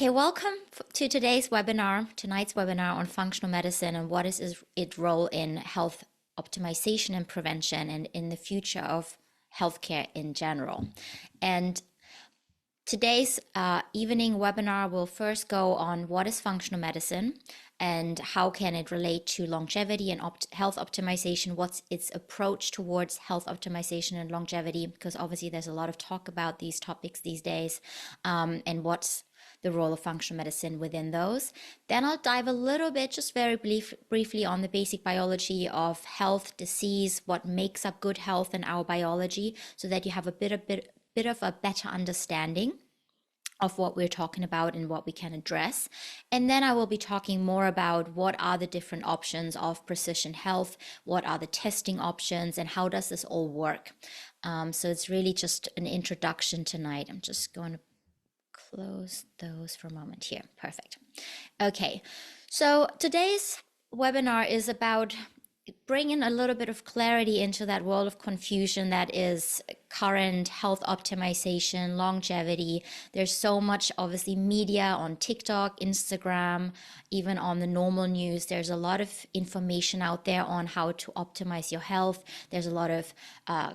Okay, welcome to tonight's webinar on functional medicine and what is its role in health optimization and prevention and in the future of healthcare in general. And today's evening webinar will first go on what is functional medicine and how can it relate to longevity and health optimization, what's its approach towards health optimization and longevity, because obviously there's a lot of talk about these topics these days, and what's the role of functional medicine within those. Then I'll dive a little bit, just very briefly, on the basic biology of health, disease, what makes up good health in our biology, so that you have a bit of a better understanding of what we're talking about and what we can address. And then I will be talking more about what are the different options of precision health, what are the testing options, and how does this all work. So it's really just an introduction tonight. I'm just going to close those for a moment here. Perfect. Okay, so today's webinar is about bringing a little bit of clarity into that world of confusion that is current health optimization, longevity. There's so much, obviously, media on TikTok, Instagram, even on the normal news. There's a lot of information out there on how to optimize your health. There's a lot of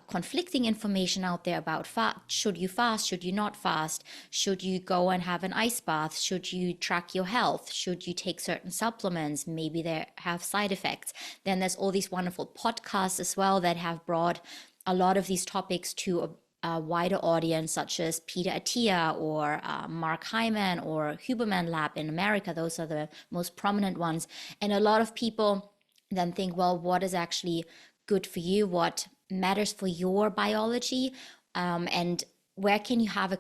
conflicting information out there about should you fast, should you not fast, should you go and have an ice bath, should you track your health, should you take certain supplements, maybe they have side effects. Then there's all these wonderful podcasts as well that have brought a lot of these topics to a wider audience, such as Peter Attia or Mark Hyman or Huberman Lab in America. Those are the most prominent ones. And a lot of people then think, well, what is actually good for you? What matters for your biology? And where can you have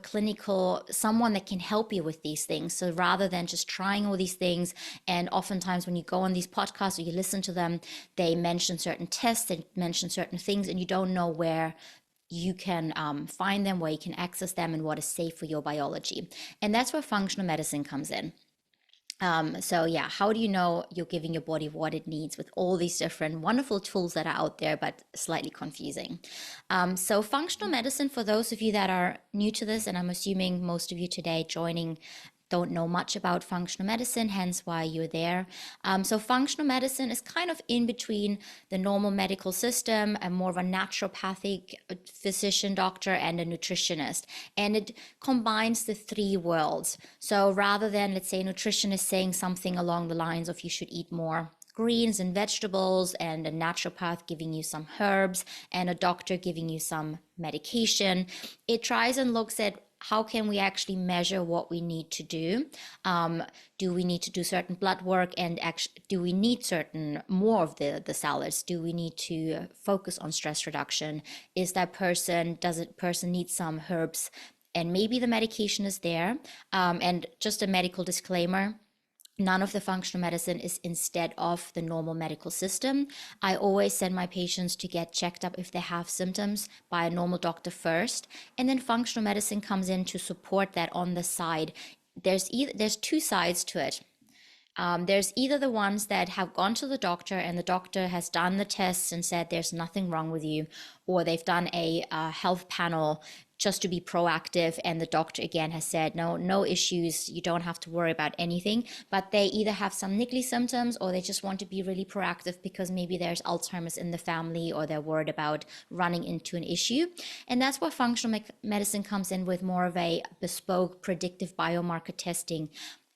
someone that can help you with these things? So rather than just trying all these things, and oftentimes when you go on these podcasts or you listen to them, they mention certain tests, they mention certain things, and you don't know where you can find them, where you can access them, and what is safe for your biology. And that's where functional medicine comes in. So yeah, how do you know you're giving your body what it needs with all these different wonderful tools that are out there, but slightly confusing? So functional medicine, for those of you that are new to this, and I'm assuming most of you today joining don't know much about functional medicine, hence why you're there. So functional medicine is kind of in between the normal medical system and more of a naturopathic physician, doctor, and a nutritionist. And it combines the three worlds. So rather than, let's say, a nutritionist saying something along the lines of you should eat more greens and vegetables, and a naturopath giving you some herbs, and a doctor giving you some medication, it tries and looks at how can we actually measure what we need to do? Do we need to do certain blood work, and do we need certain more of the salads? Do we need to focus on stress reduction? Does that person need some herbs? And maybe the medication is there. And just a medical disclaimer, none of the functional medicine is instead of the normal medical system. I always send my patients to get checked up if they have symptoms by a normal doctor first, and then functional medicine comes in to support that on the side. There's two sides to it. There's either the ones that have gone to the doctor and the doctor has done the tests and said there's nothing wrong with you, or they've done a health panel just to be proactive, and the doctor again has said no issues, you don't have to worry about anything, but they either have some niggly symptoms or they just want to be really proactive because maybe there's Alzheimer's in the family, or they're worried about running into an issue. And that's where functional medicine comes in with more of a bespoke predictive biomarker testing,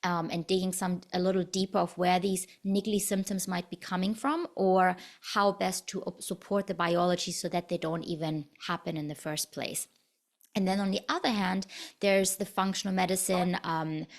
and digging a little deeper of where these niggly symptoms might be coming from, or how best to support the biology so that they don't even happen in the first place. And then on the other hand, there's the functional medicine.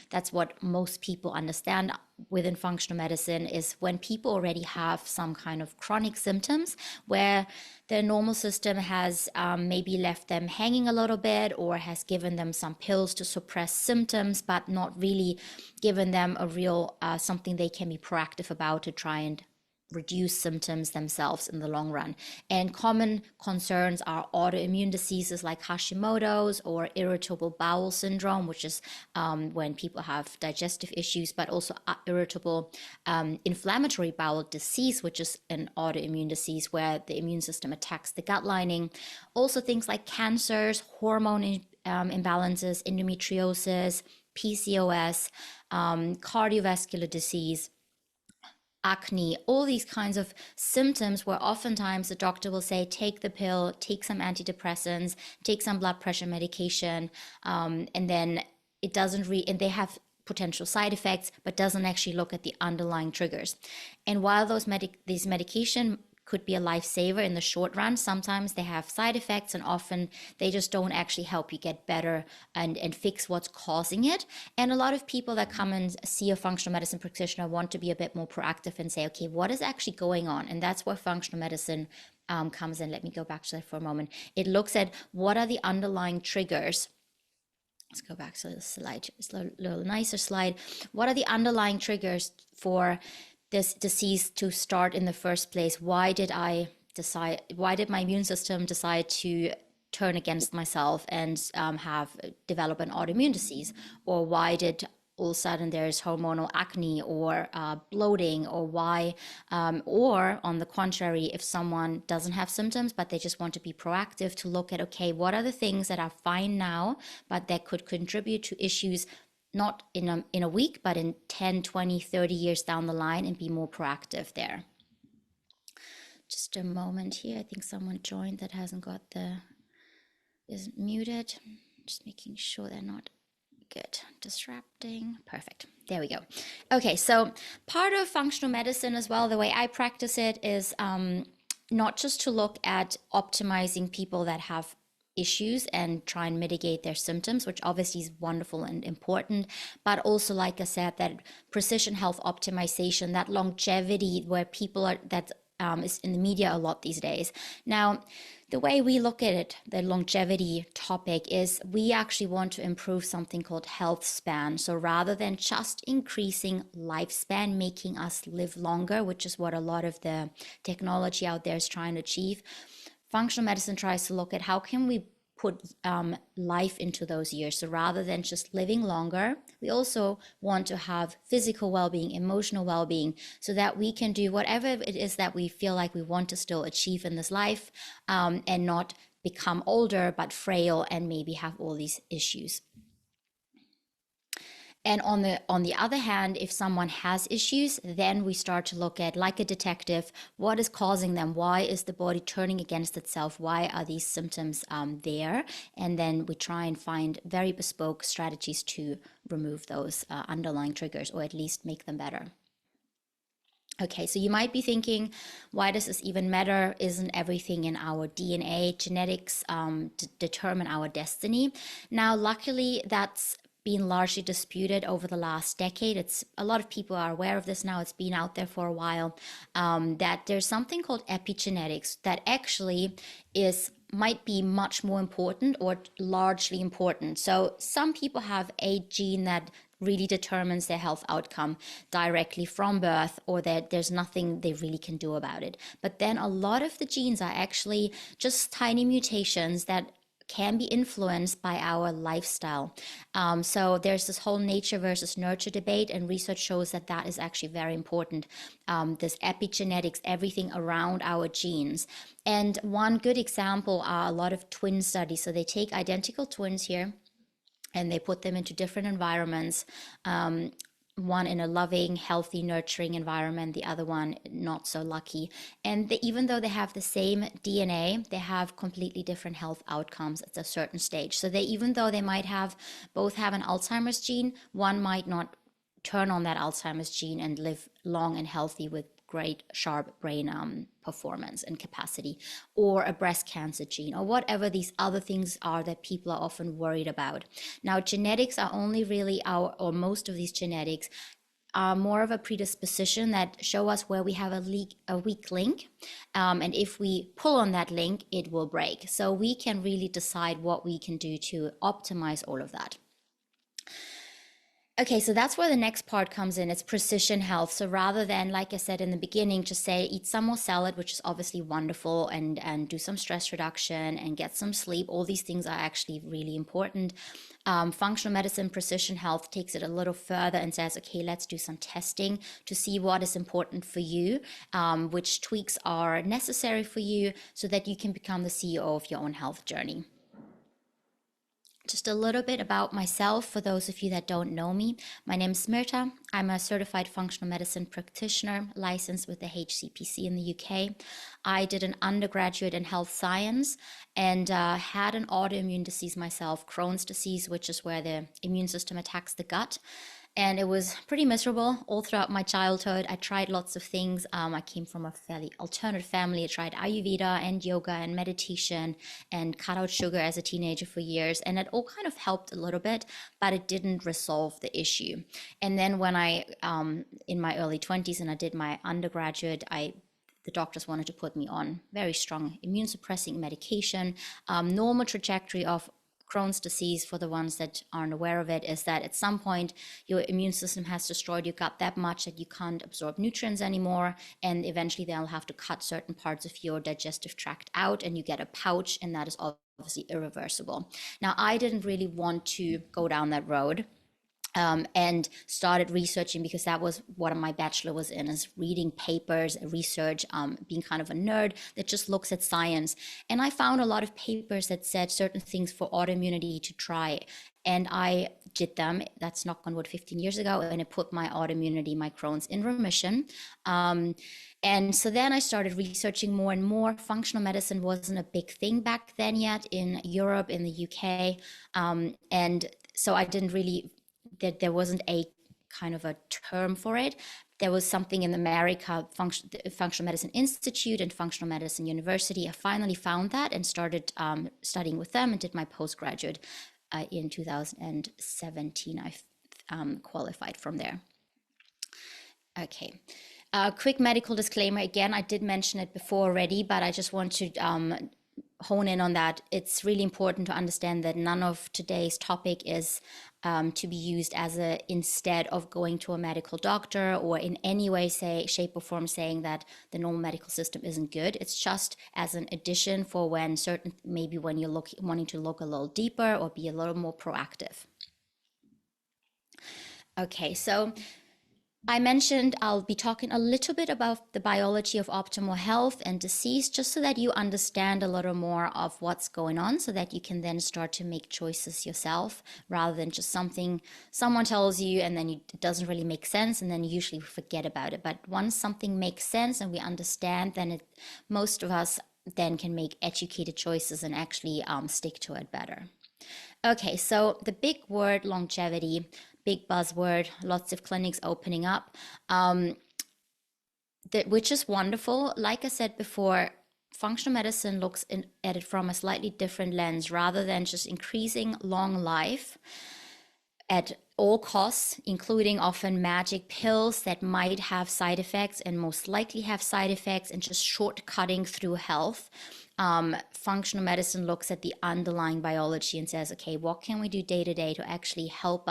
That's what most people understand within functional medicine, is when people already have some kind of chronic symptoms where the normal system has maybe left them hanging a little bit, or has given them some pills to suppress symptoms, but not really given them a real something they can be proactive about to try and reduce symptoms themselves in the long run. And common concerns are autoimmune diseases like Hashimoto's, or irritable bowel syndrome, which is when people have digestive issues, but also irritable inflammatory bowel disease, which is an autoimmune disease where the immune system attacks the gut lining. Also things like cancers, hormone imbalances, endometriosis, PCOS, cardiovascular disease, acne, all these kinds of symptoms where oftentimes the doctor will say, take the pill, take some antidepressants, take some blood pressure medication, and then it doesn't and they have potential side effects, but doesn't actually look at the underlying triggers. And while these medication could be a lifesaver in the short run, sometimes they have side effects, and often they just don't actually help you get better and fix what's causing it. And a lot of people that come and see a functional medicine practitioner want to be a bit more proactive and say, okay, what is actually going on? And that's where functional medicine comes in. Let me go back to that for a moment. It looks at what are the underlying triggers. Let's go back to the slide. It's a little nicer slide. What are the underlying triggers for this disease to start in the first place? Why did my immune system decide to turn against myself and develop an autoimmune disease? Or why did all of a sudden there's hormonal acne or bloating, or why, or on the contrary, if someone doesn't have symptoms, but they just want to be proactive to look at, okay, what are the things that are fine now, but that could contribute to issues not in a week, but in 10, 20, 30 years down the line, and be more proactive there. Just a moment here. I think someone joined that hasn't got isn't muted. Just making sure they're not good. Disrupting. Perfect. There we go. Okay, so part of functional medicine as well, the way I practice it is not just to look at optimizing people that have issues and try and mitigate their symptoms, which obviously is wonderful and important, but also, like I said, that precision health optimization, that longevity where people are, that is in the media a lot these days. Now, the way we look at it, the longevity topic, is we actually want to improve something called health span. So rather than just increasing lifespan, making us live longer, which is what a lot of the technology out there is trying to achieve, functional medicine tries to look at how can we put life into those years. So rather than just living longer, we also want to have physical well-being, emotional well-being, so that we can do whatever it is that we feel like we want to still achieve in this life, and not become older but frail and maybe have all these issues. And on the other hand, if someone has issues, then we start to look at, like a detective, what is causing them? Why is the body turning against itself? Why are these symptoms there? And then we try and find very bespoke strategies to remove those underlying triggers, or at least make them better. Okay, so you might be thinking, why does this even matter? Isn't everything in our DNA? Genetics determine our destiny. Now, luckily, that's been largely disputed over the last decade. A lot of people are aware of this now. It's been out there for a while, that there's something called epigenetics that actually might be much more important, or largely important. So some people have a gene that really determines their health outcome directly from birth, or that there's nothing they really can do about it. But then a lot of the genes are actually just tiny mutations that can be influenced by our lifestyle. So there's this whole nature versus nurture debate, and research shows that that is actually very important. This epigenetics, everything around our genes. And one good example are a lot of twin studies. So they take identical twins here, and they put them into different environments. One in a loving, healthy, nurturing environment, the other one not so lucky. And even though they have the same DNA, they have completely different health outcomes at a certain stage. So even though they might both have an Alzheimer's gene, one might not turn on that Alzheimer's gene and live long and healthy with great sharp brain performance and capacity, or a breast cancer gene, or whatever these other things are that people are often worried about. Now, genetics are only really or most of these genetics are more of a predisposition that show us where we have a weak link. And if we pull on that link, it will break. So we can really decide what we can do to optimize all of that. Okay, so that's where the next part comes in. It's precision health. So rather than, like I said in the beginning, just say eat some more salad, which is obviously wonderful, and do some stress reduction and get some sleep. All these things are actually really important. Functional medicine, precision health takes it a little further and says, okay, let's do some testing to see what is important for you, which tweaks are necessary for you, so that you can become the CEO of your own health journey. Just a little bit about myself for those of you that don't know me. My name is Mirthe. I'm a certified functional medicine practitioner licensed with the HCPC in the UK. I did an undergraduate in health science and had an autoimmune disease myself, Crohn's disease, which is where the immune system attacks the gut. And it was pretty miserable all throughout my childhood. I tried lots of things. I came from a fairly alternative family. I tried Ayurveda and yoga and meditation and cut out sugar as a teenager for years. And it all kind of helped a little bit, but it didn't resolve the issue. And then when in my early 20s and I did my undergraduate, the doctors wanted to put me on very strong immune suppressing medication. Normal trajectory of Crohn's disease, for the ones that aren't aware of it, is that at some point your immune system has destroyed your gut that much that you can't absorb nutrients anymore, and eventually they'll have to cut certain parts of your digestive tract out and you get a pouch, and that is obviously irreversible. Now, I didn't really want to go down that road. And started researching because that was what my bachelor was in, is reading papers, research, being kind of a nerd that just looks at science. And I found a lot of papers that said certain things for autoimmunity to try. And I did them. That's knock on wood 15 years ago. And it put my autoimmunity, my Crohn's, in remission. And so then I started researching more and more. Functional medicine wasn't a big thing back then yet in Europe, in the UK. And so I didn't really, that there wasn't a kind of a term for it. There was something in America, Functional Medicine Institute and Functional Medicine University. I finally found that and started studying with them and did my postgraduate in 2017. I qualified from there. Okay. Quick medical disclaimer. Again, I did mention it before already, but I just want to hone in on that. It's really important to understand that none of today's topic is to be used as instead of going to a medical doctor, or in any way, shape or form saying that the normal medical system isn't good. It's just as an addition for maybe when you're wanting to look a little deeper or be a little more proactive. Okay, so I mentioned I'll be talking a little bit about the biology of optimal health and disease, just so that you understand a little more of what's going on, so that you can then start to make choices yourself, rather than just something someone tells you and then it doesn't really make sense, and then you usually forget about it. But once something makes sense and we understand, then most of us then can make educated choices and actually stick to it better. Okay, so the big word, longevity, big buzzword, lots of clinics opening up, which is wonderful. Like I said before, functional medicine looks at it from a slightly different lens. Rather than just increasing long life at all costs, including often magic pills that might have side effects and most likely have side effects, and just shortcutting through health, functional medicine looks at the underlying biology and says, okay, what can we do day to day to actually help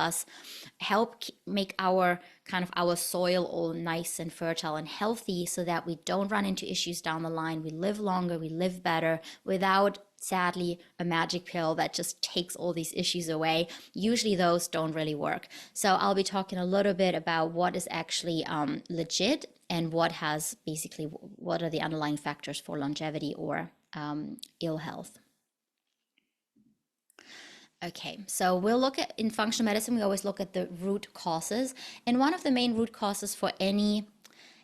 make our soil all nice and fertile and healthy, so that we don't run into issues down the line. We live longer, we live better, without, sadly, a magic pill that just takes all these issues away. Usually those don't really work. So I'll be talking a little bit about what is actually legit, and what are the underlying factors for longevity or ill health. Okay, so we'll look at, in functional medicine, we always look at the root causes. And one of the main root causes for any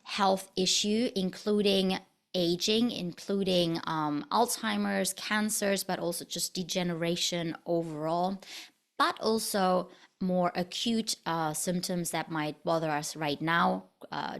health issue, including aging, including Alzheimer's, cancers, but also just degeneration overall, but also more acute symptoms that might bother us right now,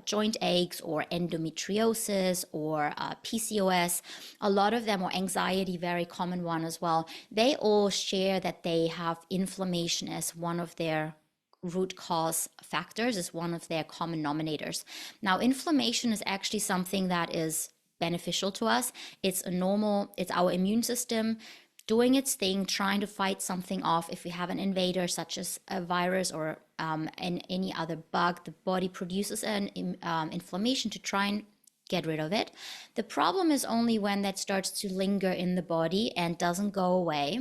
joint aches or endometriosis or PCOS, a lot of them, or anxiety, very common one as well. They all share that they have inflammation as one of their root cause factors, is one of their common denominators. Now, inflammation is actually something that is beneficial to us. It's our immune system doing its thing, trying to fight something off. If we have an invader, such as a virus or any other bug, the body produces an inflammation to try and get rid of it. The problem is only when that starts to linger in the body and doesn't go away.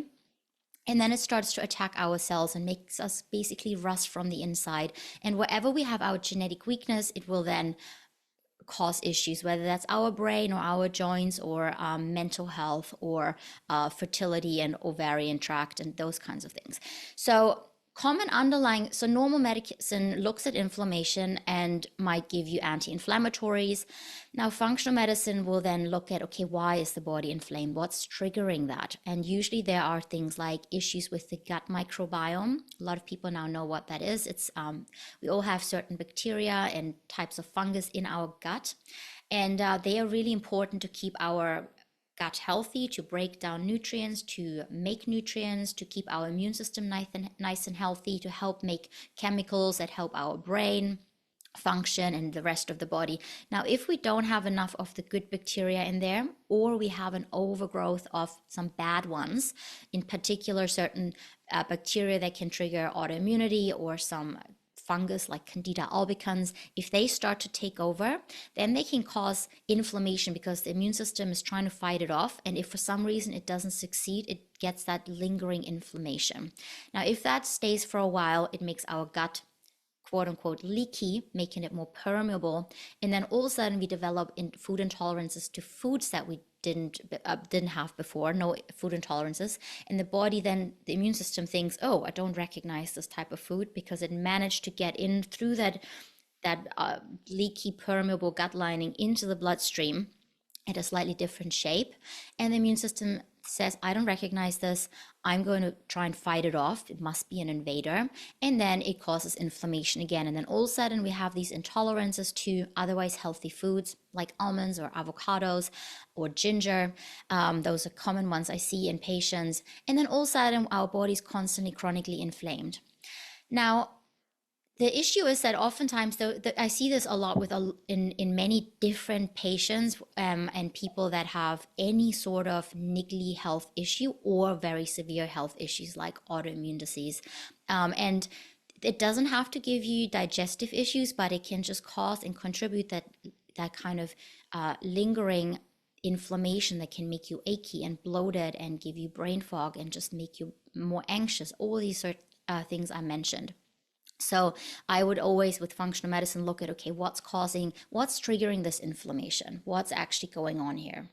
And then it starts to attack our cells and makes us basically rust from the inside. And wherever we have our genetic weakness, it will then cause issues, whether that's our brain or our joints or mental health or fertility and ovarian tract and those kinds of things. So common underlying, so normal medicine looks at inflammation and might give you anti-inflammatories. Now, functional medicine will then look at, okay, why is the body inflamed? What's triggering that? And usually there are things like issues with the gut microbiome. A lot of people now know what that is. It's we all have certain bacteria and types of fungus in our gut, and they are really important to keep our gut healthy, to break down nutrients, to make nutrients, to keep our immune system nice and healthy, to help make chemicals that help our brain function and the rest of the body. Now, if we don't have enough of the good bacteria in there, or we have an overgrowth of some bad ones, in particular certain bacteria that can trigger autoimmunity or some fungus like Candida albicans, if they start to take over, then they can cause inflammation because the immune system is trying to fight it off. And if for some reason it doesn't succeed, it gets that lingering inflammation. Now, if that stays for a while, it makes our gut quote unquote leaky, making it more permeable. And then all of a sudden we develop food intolerances to foods that we didn't have before, no food intolerances. And the body then, the immune system thinks, oh, I don't recognize this type of food because it managed to get in through that leaky, permeable gut lining into the bloodstream at a slightly different shape. And the immune system says, I don't recognize this. I'm going to try and fight it off. It must be an invader. And then it causes inflammation again. And then all of a sudden we have these intolerances to otherwise healthy foods like almonds or avocados or ginger. Those are common ones I see in patients. And then all of a sudden our body's constantly chronically inflamed. Now, the issue is that oftentimes, I see this a lot with in many different patients and people that have any sort of niggly health issue or very severe health issues like autoimmune disease. And it doesn't have to give you digestive issues, but it can just cause and contribute that kind of lingering inflammation that can make you achy and bloated and give you brain fog and just make you more anxious. All these things I mentioned. So I would always, with functional medicine, look at, okay, what's triggering this inflammation? What's actually going on here?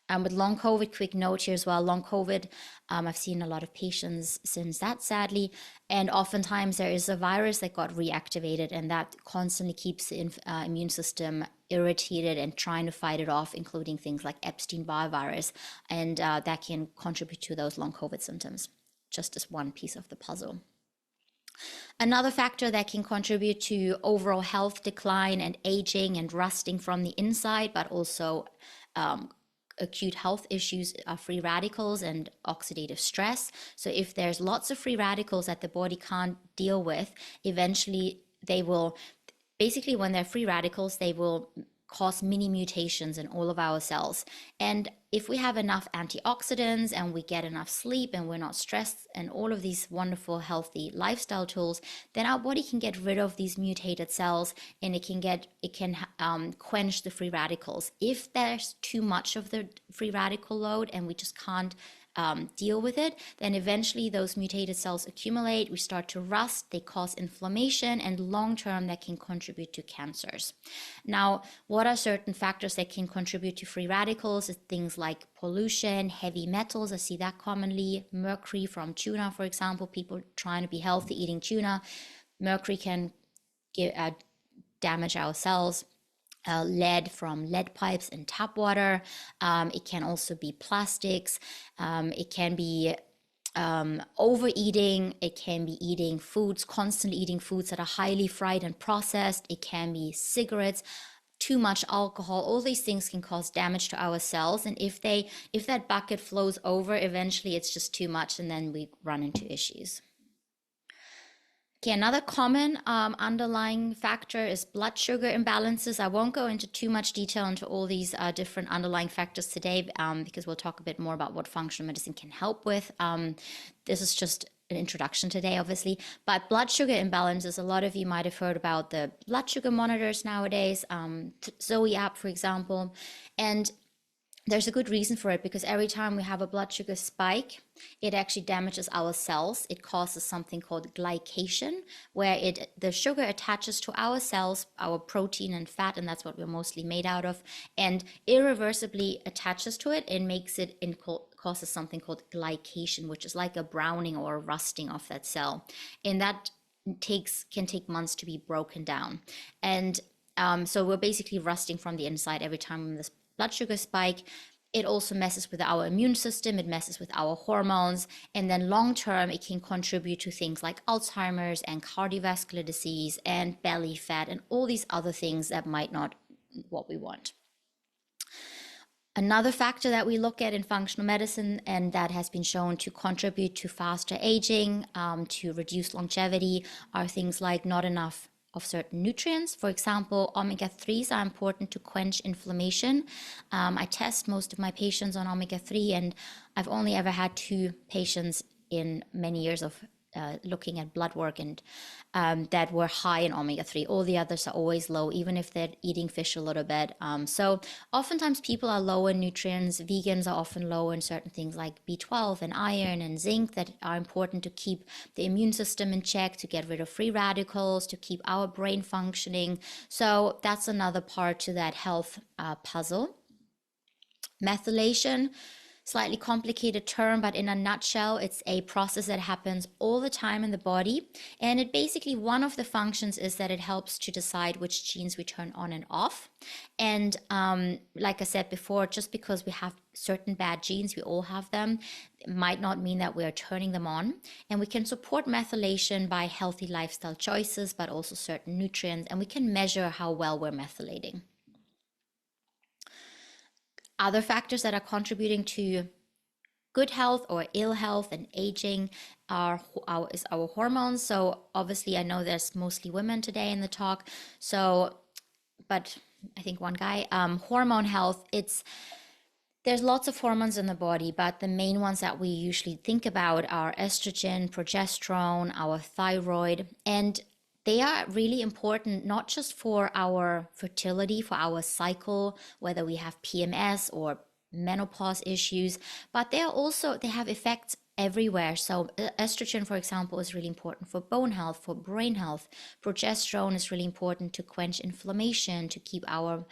With long COVID, quick note here as well, long COVID, I've seen a lot of patients since that, sadly, and oftentimes there is a virus that got reactivated and that constantly keeps the immune system irritated and trying to fight it off, including things like Epstein-Barr virus, and that can contribute to those long COVID symptoms, just as one piece of the puzzle. Another factor that can contribute to overall health decline and aging and rusting from the inside, but also acute health issues are free radicals and oxidative stress. So if there's lots of free radicals that the body can't deal with, eventually they will, basically when they're free radicals, they will cause mini mutations in all of our cells. And if we have enough antioxidants and we get enough sleep and we're not stressed and all of these wonderful healthy lifestyle tools, then our body can get rid of these mutated cells and it can quench the free radicals. If there's too much of the free radical load and we just can't deal with it, then eventually those mutated cells accumulate, we start to rust, they cause inflammation, and long term that can contribute to cancers. Now, what are certain factors that can contribute to free radicals? It's things like pollution, heavy metals, I see that commonly, mercury from tuna, for example, people trying to be healthy eating tuna, mercury can damage our cells. Lead from lead pipes and tap water. It can also be plastics. It can be overeating. It can be constantly eating foods that are highly fried and processed. It can be cigarettes, too much alcohol. All these things can cause damage to our cells. And if that bucket flows over, eventually it's just too much and then we run into issues. Okay, another common underlying factor is blood sugar imbalances. I won't go into too much detail into all these different underlying factors today because we'll talk a bit more about what functional medicine can help with. This is just an introduction today, obviously, but blood sugar imbalances, a lot of you might have heard about the blood sugar monitors nowadays, Zoe app, for example, and There's a good reason for it, because every time we have a blood sugar spike, it actually damages our cells. It causes something called glycation, where the sugar attaches to our cells, our protein and fat, and that's what we're mostly made out of, and irreversibly attaches to it and makes it causes something called glycation, which is like a browning or a rusting of that cell, and that can take months to be broken down. And so we're basically rusting from the inside every time this blood sugar spike. It also messes with our immune system, it messes with our hormones, and then long term, it can contribute to things like Alzheimer's and cardiovascular disease and belly fat and all these other things that might not what we want. Another factor that we look at in functional medicine, and that has been shown to contribute to faster aging, to reduce longevity, are things like not enough of certain nutrients. For example, omega-3s are important to quench inflammation. I test most of my patients on omega-3, and I've only ever had 2 patients in many years of looking at blood work and that were high in omega-3. All the others are always low, even if they're eating fish a little bit. So oftentimes people are low in nutrients. Vegans are often low in certain things like B12 and iron and zinc that are important to keep the immune system in check, to get rid of free radicals, to keep our brain functioning. So that's another part to that health puzzle. Methylation, slightly complicated term, but in a nutshell, it's a process that happens all the time in the body. And it basically, one of the functions is that it helps to decide which genes we turn on and off. And like I said before, just because we have certain bad genes, we all have them, it might not mean that we are turning them on. And we can support methylation by healthy lifestyle choices, but also certain nutrients. And we can measure how well we're methylating. Other factors that are contributing to good health or ill health and aging is our hormones. So obviously, I know there's mostly women today in the talk. So, but I think one guy, hormone health, there's lots of hormones in the body, but the main ones that we usually think about are estrogen, progesterone, our thyroid, and they are really important, not just for our fertility, for our cycle, whether we have PMS or menopause issues, but they have effects everywhere. So estrogen, for example, is really important for bone health, for brain health. Progesterone is really important to quench inflammation, to keep our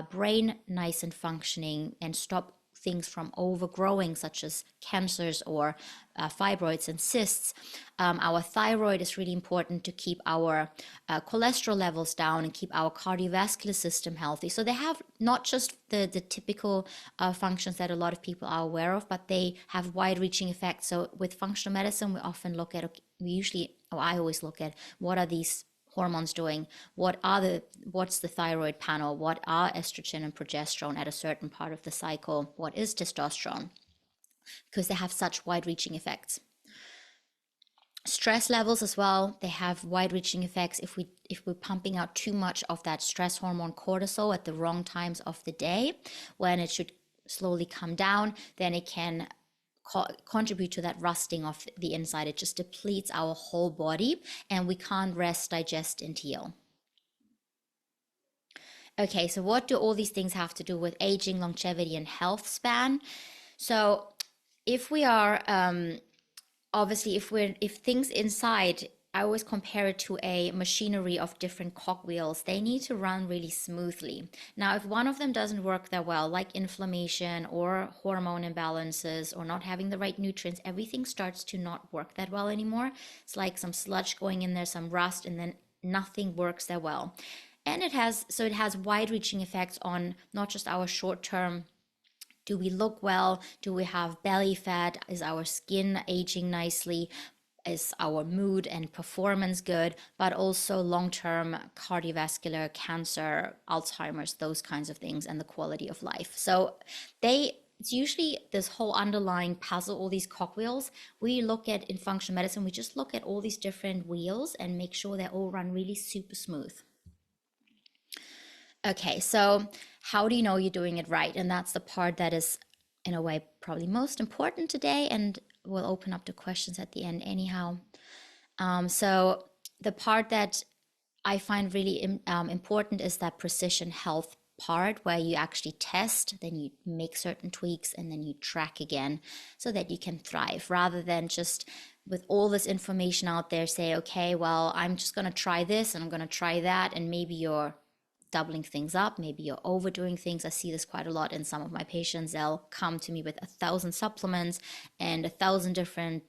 brain nice and functioning and stop things from overgrowing, such as cancers or fibroids and cysts. Our thyroid is really important to keep our cholesterol levels down and keep our cardiovascular system healthy. So they have not just the typical functions that a lot of people are aware of, but they have wide-reaching effects. So with functional medicine, we often look at, I always look at, what are these hormones doing? What's the thyroid panel? What are estrogen and progesterone at a certain part of the cycle? What is testosterone? Because they have such wide-reaching effects. Stress levels as well, they have wide-reaching effects. If we're pumping out too much of that stress hormone cortisol at the wrong times of the day, when it should slowly come down, then it can contribute to that rusting of the inside. It just depletes our whole body, and we can't rest, digest, and heal. Okay, so what do all these things have to do with aging, longevity, and health span? So if we are obviously, if things inside, I always compare it to a machinery of different cogwheels. They need to run really smoothly. Now, if one of them doesn't work that well, like inflammation or hormone imbalances or not having the right nutrients, everything starts to not work that well anymore. It's like some sludge going in there, some rust, and then nothing works that well. And it has wide-reaching effects on not just our short-term. Do we look well? Do we have belly fat? Is our skin aging nicely? Is our mood and performance good? But also long-term cardiovascular, cancer, Alzheimer's, those kinds of things, and the quality of life. So it's usually this whole underlying puzzle, all these cogwheels. We look at, in functional medicine, we just look at all these different wheels and make sure they all run really super smooth. Okay, so how do you know you're doing it right? And that's the part that is, in a way, probably most important today, and we'll open up to questions at the end anyhow. So the part that I find really important is that precision health part where you actually test, then you make certain tweaks, and then you track again so that you can thrive, rather than just with all this information out there say, okay, well, I'm just going to try this and I'm going to try that, and maybe you're doubling things up, maybe you're overdoing things. I see this quite a lot in some of my patients. They'll come to me with 1,000 supplements and 1,000 different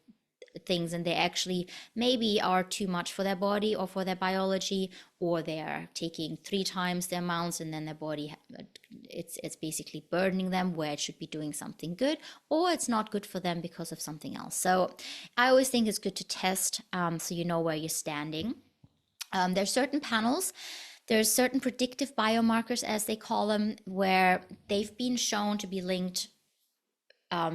things, and they actually maybe are too much for their body or for their biology, or they are taking 3 times the amounts, and then their body, it's basically burdening them where it should be doing something good, or it's not good for them because of something else. So I always think it's good to test, so you know where you're standing. There's certain panels. There's certain predictive biomarkers, as they call them, where they've been shown to be linked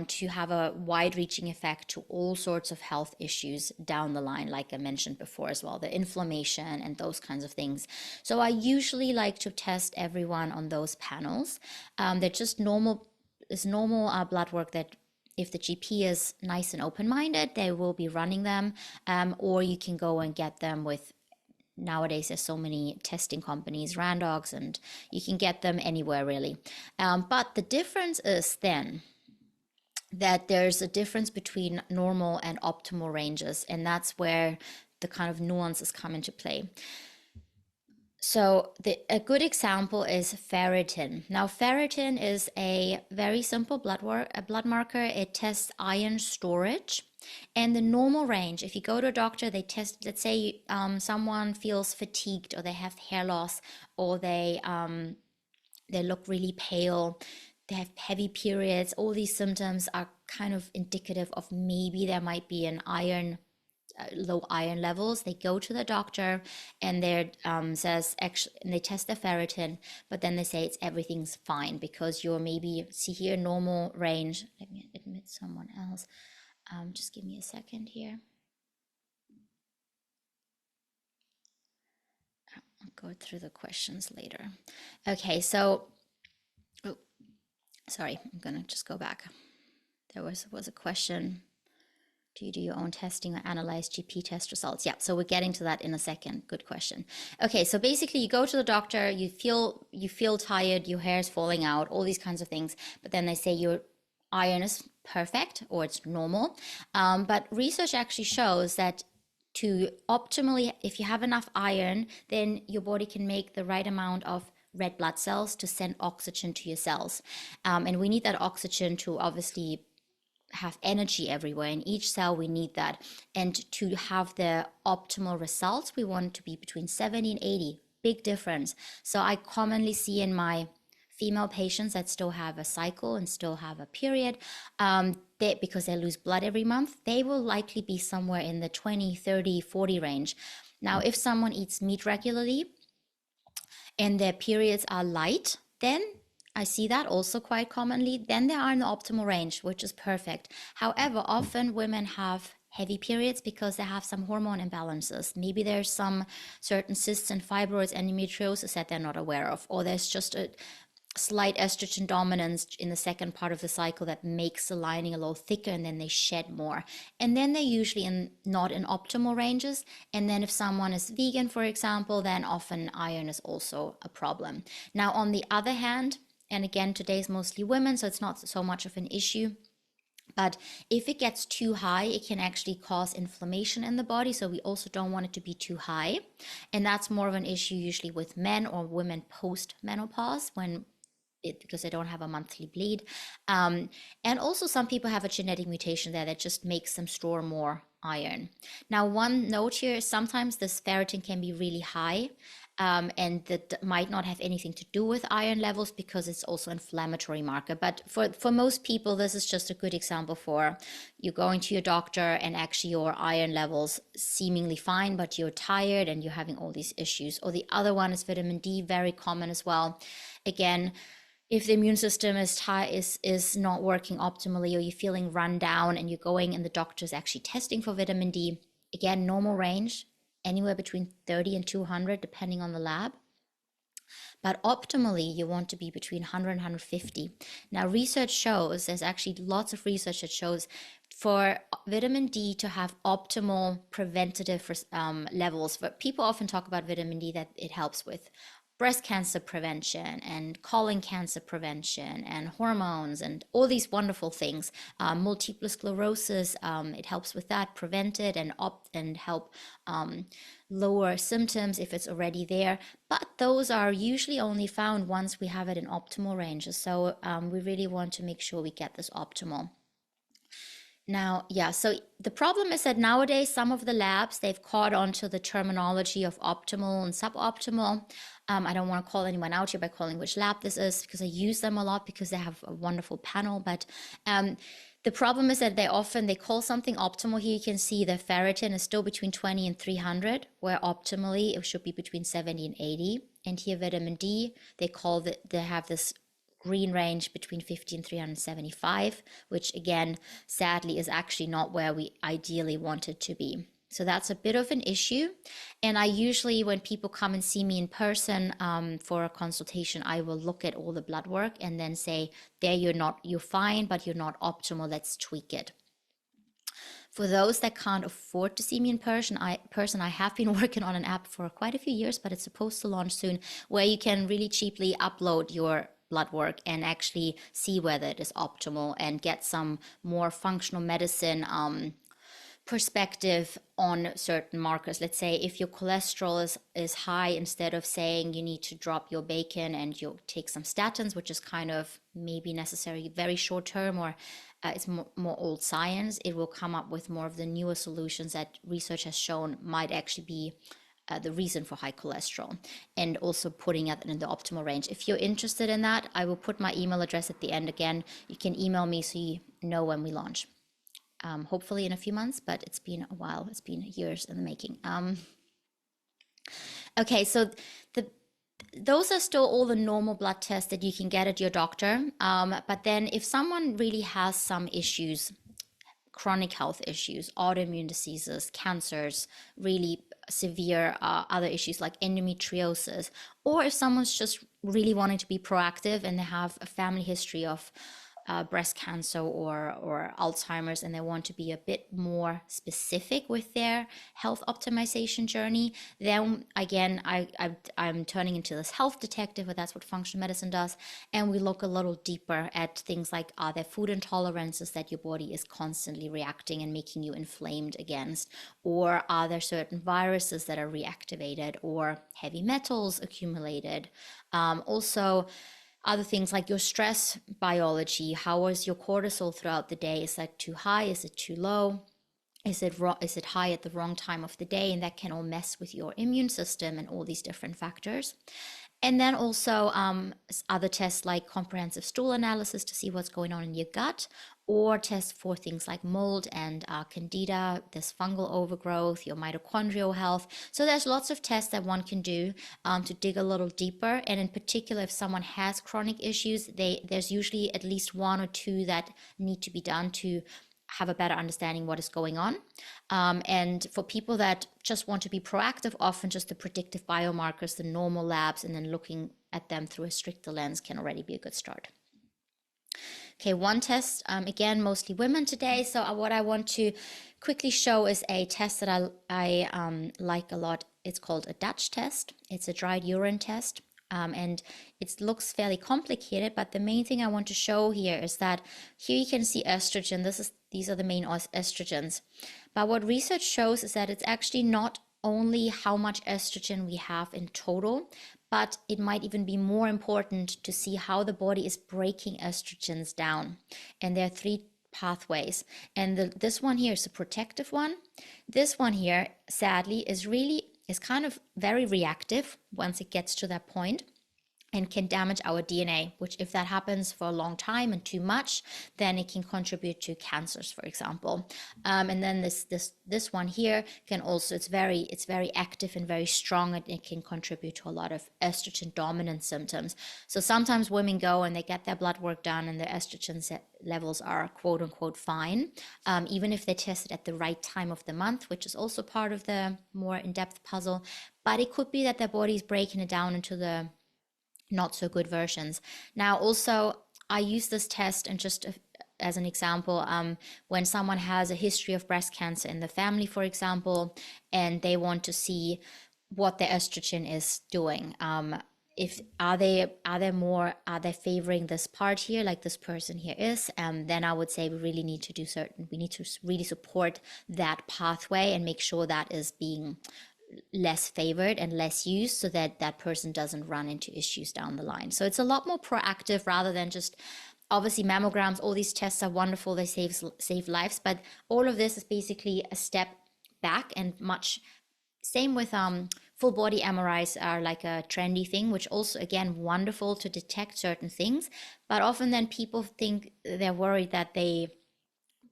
to have a wide-reaching effect to all sorts of health issues down the line, like I mentioned before as well, the inflammation and those kinds of things. So I usually like to test everyone on those panels. They're just normal blood work that if the GP is nice and open-minded, they will be running them, or you can go and get them with, nowadays there's so many testing companies, Randox, and you can get them anywhere really. But the difference is then that there's a difference between normal and optimal ranges, and that's where the kind of nuances come into play. So a good example is ferritin. Now, ferritin is a very simple blood marker. It tests iron storage. And the normal range, if you go to a doctor, they test, let's say someone feels fatigued, or they have hair loss, or they look really pale, they have heavy periods. All these symptoms are kind of indicative of maybe there might be an low iron levels. They go to the doctor, and they says actually, and they test the ferritin, but then they say everything's fine because you're maybe, see here, normal range. Let me admit someone else. Just give me a second here. I'll go through the questions later. Okay, so, oh, sorry, I'm gonna just go back. There was a question. Do you do your own testing or analyze GP test results? Yeah, so we're getting to that in a second. Good question. Okay, so basically you go to the doctor, you feel tired, your hair is falling out, all these kinds of things, but then they say your iron is perfect or it's normal. But research actually shows that to optimally, if you have enough iron, then your body can make the right amount of red blood cells to send oxygen to your cells. And we need that oxygen to obviously have energy everywhere. In each cell, we need that. And to have the optimal results, we want to be between 70 and 80. Big difference. So I commonly see in my female patients that still have a cycle and still have a period, because they lose blood every month, they will likely be somewhere in the 20, 30, 40 range. Now, if someone eats meat regularly and their periods are light, then I see that also quite commonly, then they are in the optimal range, which is perfect. However, often women have heavy periods because they have some hormone imbalances. Maybe there's some certain cysts and fibroids, endometriosis that they're not aware of, or there's just a slight estrogen dominance in the second part of the cycle that makes the lining a little thicker, and then they shed more. And then they're usually not in optimal ranges. And then if someone is vegan, for example, then often iron is also a problem. Now, on the other hand, and again, today's mostly women, so it's not so much of an issue. But if it gets too high, it can actually cause inflammation in the body. So we also don't want it to be too high. And that's more of an issue usually with men or women post-menopause, because they don't have a monthly bleed. And also some people have a genetic mutation there that just makes them store more iron. Now, one note here, sometimes this ferritin can be really high, and that might not have anything to do with iron levels because it's also an inflammatory marker. But for most people, this is just a good example for you going to your doctor and actually your iron levels seemingly fine, but you're tired and you're having all these issues. Or the other one is vitamin D, very common as well. Again, if the immune system is not working optimally, or you're feeling run down and you're going and the doctor is actually testing for vitamin D, again, normal range, anywhere between 30 and 200, depending on the lab. But optimally, you want to be between 100 and 150. Now, research shows, there's actually lots of research that shows for vitamin D to have optimal preventative levels. But people often talk about vitamin D that it helps with breast cancer prevention and colon cancer prevention and hormones and all these wonderful things. Multiple sclerosis, it helps with that, prevent it and help lower symptoms if it's already there. But those are usually only found once we have it in optimal ranges. So we really want to make sure we get this optimal. Now, yeah, so the problem is that nowadays some of the labs, they've caught on to the terminology of optimal and suboptimal. I don't want to call anyone out here by calling which lab this is because I use them a lot because they have a wonderful panel. But the problem is that they call something optimal. Here you can see the ferritin is still between 20 and 300, where optimally it should be between 70 and 80. And here vitamin D, they have this green range between 50 and 375, which again, sadly, is actually not where we ideally want it to be. So that's a bit of an issue. And I usually, when people come and see me in person for a consultation, I will look at all the blood work and then say, there, you're fine, but you're not optimal. Let's tweak it. For those that can't afford to see me in person, I have been working on an app for quite a few years, but it's supposed to launch soon, where you can really cheaply upload your blood work and actually see whether it is optimal and get some more functional medicine perspective on certain markers. Let's say if your cholesterol is high, instead of saying you need to drop your bacon and you'll take some statins, which is kind of maybe necessary very short term, or it's more old science, it will come up with more of the newer solutions that research has shown might actually be the reason for high cholesterol, and also putting it in the optimal range. If you're interested in that, I will put my email address at the end again. You can email me so you know when we launch. Hopefully in a few months, but it's been a while. It's been years in the making. Okay, so those are still all the normal blood tests that you can get at your doctor. But then if someone really has some issues, chronic health issues, autoimmune diseases, cancers, really severe other issues like endometriosis, or if someone's just really wanting to be proactive and they have a family history of breast cancer or Alzheimer's, and they want to be a bit more specific with their health optimization journey, then again, I'm turning into this health detective, but that's what functional medicine does. And we look a little deeper at things like, are there food intolerances that your body is constantly reacting and making you inflamed against? Or are there certain viruses that are reactivated or heavy metals accumulated? Also, other things like your stress biology. How is your cortisol throughout the day? Is that too high? Is it too low? Is it high at the wrong time of the day? And that can all mess with your immune system and all these different factors. And then also other tests like comprehensive stool analysis to see what's going on in your gut, or tests for things like mold and candida, this fungal overgrowth, your mitochondrial health. So there's lots of tests that one can do to dig a little deeper. And in particular, if someone has chronic issues, there's usually at least one or two that need to be done to have a better understanding what is going on. And for people that just want to be proactive, often just the predictive biomarkers, the normal labs, and then looking at them through a stricter lens can already be a good start. Okay, one test, again, mostly women today. So what I want to quickly show is a test that I like a lot. It's called a Dutch test. It's a dried urine test. And it looks fairly complicated, but the main thing I want to show here is that here you can see estrogen. These are the main estrogens. But what research shows is that it's actually not only how much estrogen we have in total, but it might even be more important to see how the body is breaking estrogens down. And there are three pathways. And this one here is a protective one. This one here, sadly, is kind of very reactive once it gets to that point, and can damage our DNA, which if that happens for a long time and too much, then it can contribute to cancers, for example. And then this one here can also, it's very active and very strong, and it can contribute to a lot of estrogen dominant symptoms. So sometimes women go and they get their blood work done and their estrogen levels are quote unquote fine, even if they tested at the right time of the month, which is also part of the more in-depth puzzle. But it could be that their body's breaking it down into the not so good versions. Now, also, I use this test, and just as an example, when someone has a history of breast cancer in the family, for example, and they want to see what their estrogen is doing. if are they favoring this part here, like this person here is, then I would say we need to really support that pathway and make sure that is being less favored and less used, so that that person doesn't run into issues down the line. So it's a lot more proactive rather than just, obviously mammograms, all these tests are wonderful, they save lives, but all of this is basically a step back. And much same with full body MRIs are like a trendy thing, which also again wonderful to detect certain things, but often then people think, they're worried that they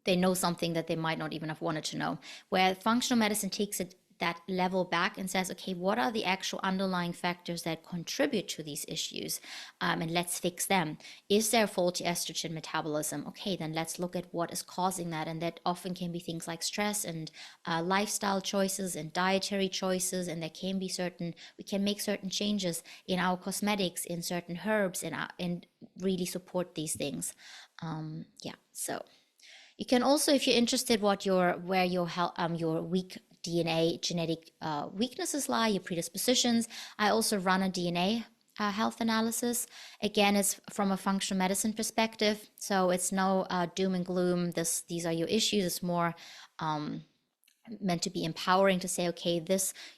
know something that they might not even have wanted to know, where functional medicine takes it that level back and says, okay, what are the actual underlying factors that contribute to these issues, and let's fix them. Is there faulty estrogen metabolism? Okay, then let's look at what is causing that, and that often can be things like stress and lifestyle choices and dietary choices, and there can be we can make certain changes in our cosmetics, in certain herbs, and really support these things. So you can also, if you're interested, where your weak DNA genetic weaknesses lie, your predispositions. I also run a DNA health analysis. Again, it's from a functional medicine perspective, so it's no doom and gloom. These are your issues. It's more meant to be empowering, to say, okay,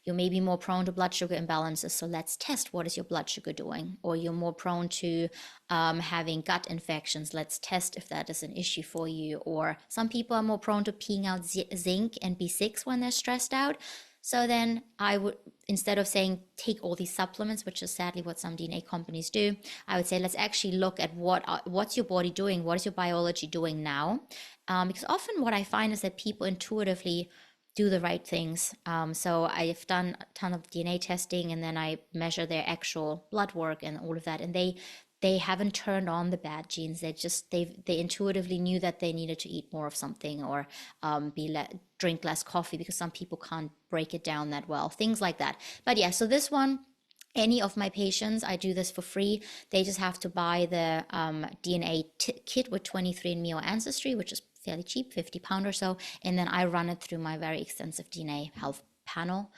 you may be more prone to blood sugar imbalances, so let's test what is your blood sugar doing. Or you're more prone to having gut infections, let's test if that is an issue for you. Or some people are more prone to peeing out zinc and B6 when they're stressed out. So then I would, instead of saying take all these supplements, which is sadly what some DNA companies do, I would say let's actually look at what's your body doing, what is your biology doing now, because often what I find is that people intuitively do the right things. So I've done a ton of DNA testing, and then I measure their actual blood work and all of that, and they haven't turned on the bad genes. They intuitively knew that they needed to eat more of something, or drink less coffee, because some people can't break it down that well, things like that. But yeah, so this one, any of my patients, I do this for free. They just have to buy the DNA kit with 23andMe or Ancestry, which is fairly cheap, £50 or so, and then I run it through my very extensive DNA health panel,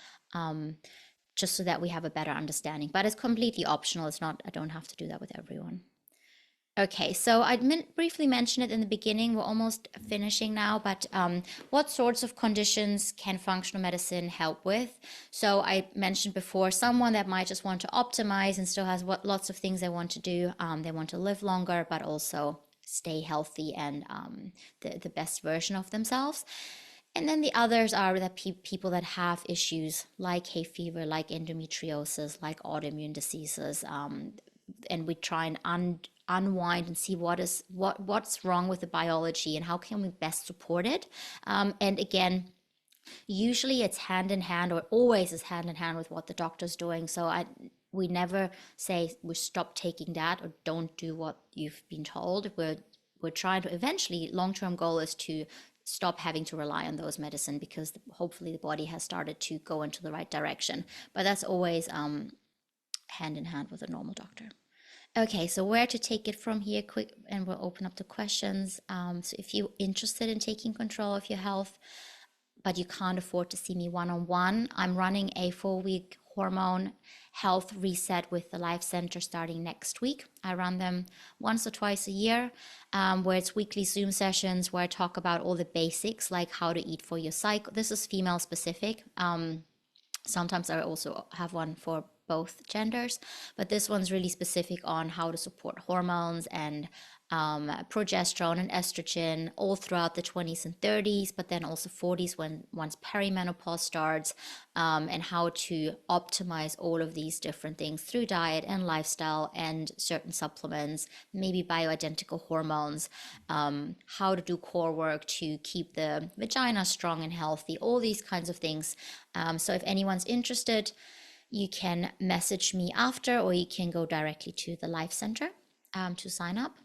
just so that we have a better understanding. But it's completely optional. It's not, I don't have to do that with everyone. Okay, so I briefly mentioned it in the beginning. We're almost finishing now, but what sorts of conditions can functional medicine help with? So I mentioned before, someone that might just want to optimize and still has lots of things they want to do. They want to live longer, but also stay healthy and the best version of themselves. And then the others are the people that have issues like hay fever, like endometriosis, like autoimmune diseases, and we try and unwind and see what's wrong with the biology and how can we best support it. And again, usually it's hand in hand, or always is hand in hand with what the doctor's doing. So we never say we stop taking that or don't do what you've been told. We're trying to eventually, long-term goal is to stop having to rely on those medicine, because hopefully the body has started to go into the right direction. But that's always hand in hand with a normal doctor. Okay, so where to take it from here, quick, and we'll open up to questions. So if you're interested in taking control of your health, but you can't afford to see me one-on-one, I'm running a 4-week hormone health reset with the Life Center starting next week. I run them once or twice a year, where it's weekly Zoom sessions where I talk about all the basics, like how to eat for your cycle. This is female specific. Sometimes I also have one for both genders, but this one's really specific on how to support hormones and progesterone and estrogen all throughout the 20s and 30s, but then also 40s once perimenopause starts, and how to optimize all of these different things through diet and lifestyle and certain supplements, maybe bioidentical hormones, how to do core work to keep the vagina strong and healthy, all these kinds of things. So if anyone's interested, you can message me after, or you can go directly to the Life Center to sign up.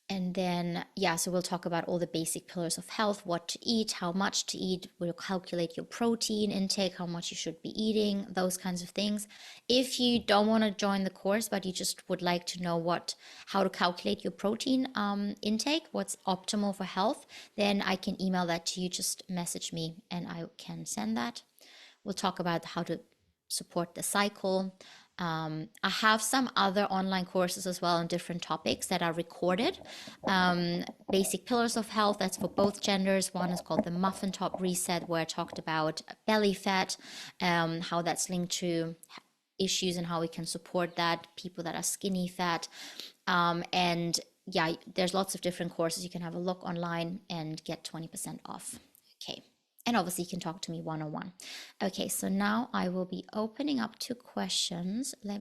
And then, so we'll talk about all the basic pillars of health, what to eat, how much to eat. We'll calculate your protein intake, how much you should be eating, those kinds of things. If you don't want to join the course, but you just would like to know how to calculate your protein intake, what's optimal for health, then I can email that to you. Just message me and I can send that. We'll talk about how to support the cycle. I have some other online courses as well on different topics that are recorded. Basic Pillars of Health, that's for both genders. One is called the Muffin Top Reset, where I talked about belly fat, how that's linked to issues and how we can support that, people that are skinny fat. And yeah, there's lots of different courses. You can have a look online and get 20% off. Okay. And obviously you can talk to me one-on-one. Okay, so now I will be opening up to questions. Let